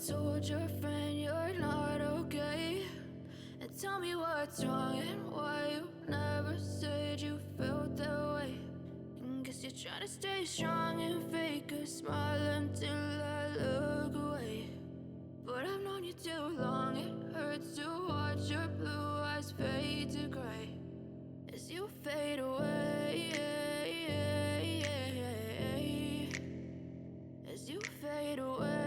told your friend you're not okay? And tell me what's wrong and why you never said you felt that way. And guess you're trying to stay strong and fake a smile until I look away. But I've known you too long, it hurts to watch your blue eyes fade to gray as you fade away, as you fade away.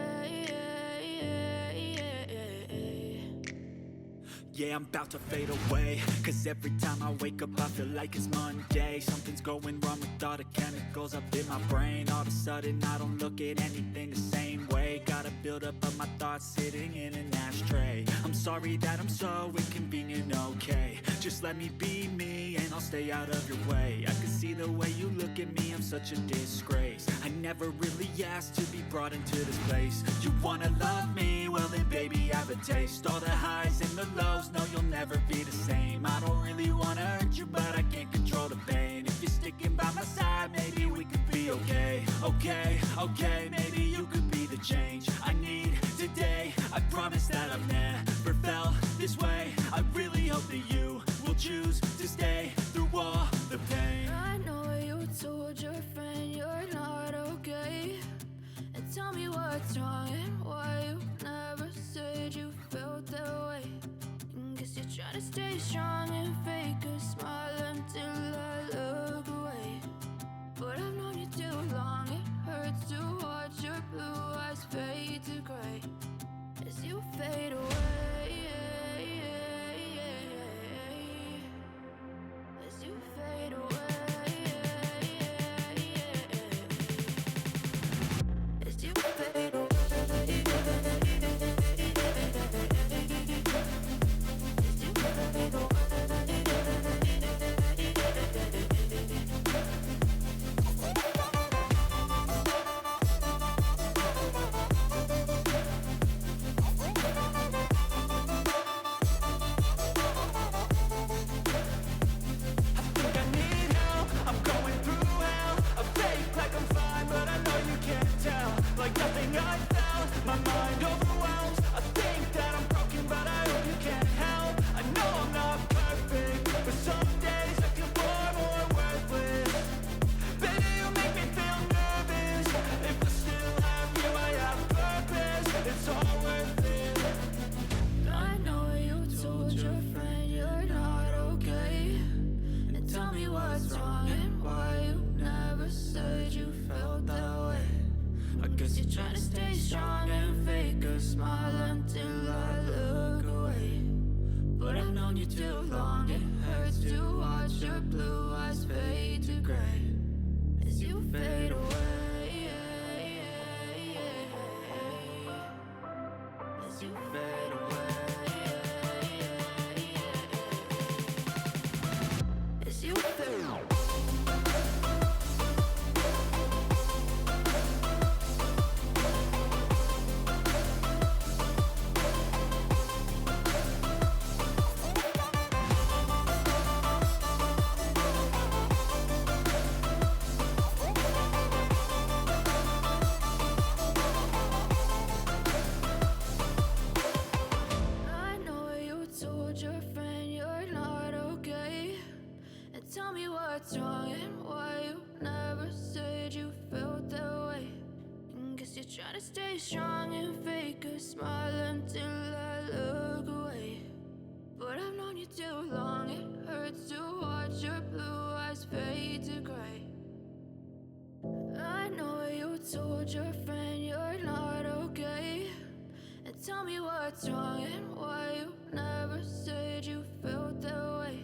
Yeah, I'm about to fade away, cause every time I wake up I feel like it's Monday. Something's going wrong with all the chemicals up in my brain. All of a sudden I don't look at anything the same way. Gotta build up of my thoughts sitting in an ashtray. I'm sorry that I'm so inconvenient, okay? Just let me be me and I'll stay out of your way. I can see the way you look at me, I'm such a disgrace. I never really asked to be brought into this place. You wanna love me? Well then baby, have a taste. All the highs and the lows, no, you'll never be the same. I don't really wanna hurt you, but I can't control the pain. If you're sticking by my side, maybe we could be okay. Okay, maybe you could be the change I need today. I promise that I've never felt this way. I really hope that you will choose to stay through all the pain. I know you told your friend you're not okay. And tell me what's wrong and why you never said you felt that way. Guess you're trying to stay strong and fake a smile until I look away. But I've known you too long, it hurts to watch your blue eyes fade to gray as you fade away, as you fade away, as you fade away. Try to stay strong and fake a smile until I look away. But I've known you too long, it hurts to watch your blue eyes fade to gray. I know you told your friend you're not okay. And tell me what's wrong and why you never said you felt that way.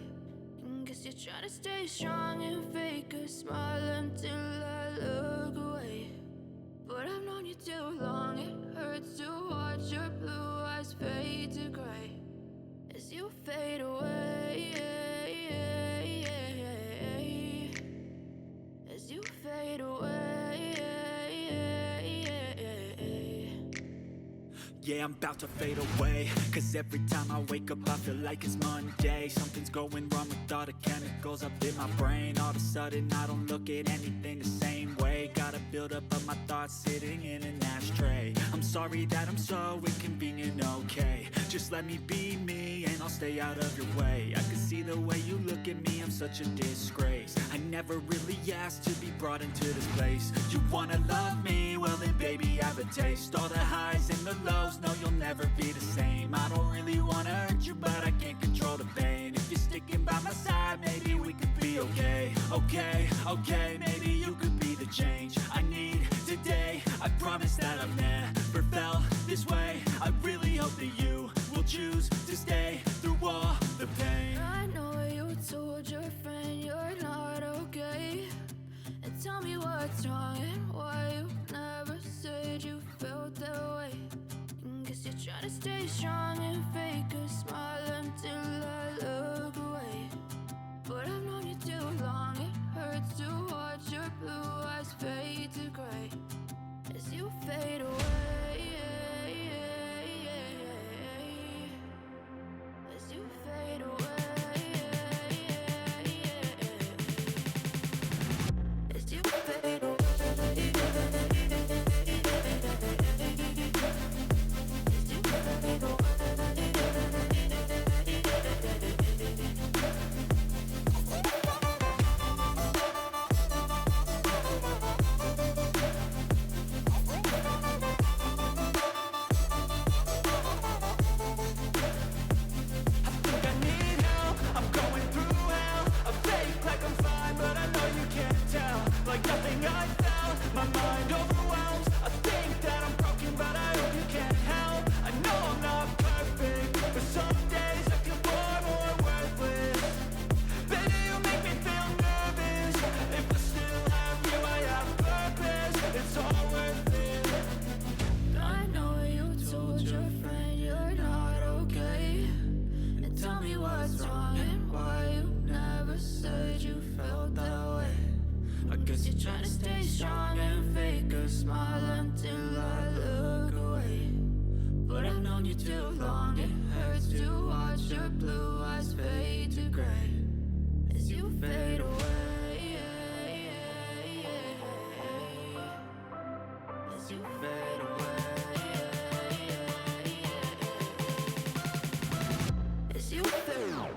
And guess you're trying to stay strong and fake a smile until I look away. But I've known you too long, it hurts to watch your blue eyes fade to gray as you fade away, as you fade away. Yeah, I'm about to fade away, cause every time I wake up I feel like it's Monday. Something's going wrong with all the chemicals up in my brain. All of a sudden I don't look at anything the same way. Gotta build up of my thoughts sitting in an ashtray. I'm sorry that I'm so inconvenient, okay? Just let me be me and I'll stay out of your way. I can see the way you look at me, I'm such a disgrace. I never really asked to be brought into this place. You wanna love me? Well then baby, have a taste. All the highs and the lows, no you'll never be the same. I don't really wanna hurt you, but I can't control the pain. If you're sticking by my side, maybe we could be okay. Okay, maybe you could be the change I need today. I promise that I've never felt this way. I really hope that you will choose to stay through all the pain. I know you told your friend you're not okay, and tell me what's wrong and why you never said you felt that way. Guess you're trying to stay strong and fake a smile until I look away. But I've known you too long, it hurts to watch your blue eyes fade to gray as you fade away. As you fade away. As you fade away. You're trying to stay strong and fake a smile until I look away. But I've known you too long, it hurts to watch your blue eyes fade to gray as you fade away. As you fade away. As you fade away.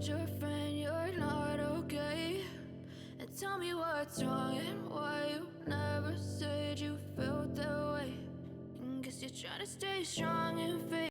Your friend you're not okay, and tell me what's wrong and why you never said you felt that way. Guess you're trying to stay strong and fake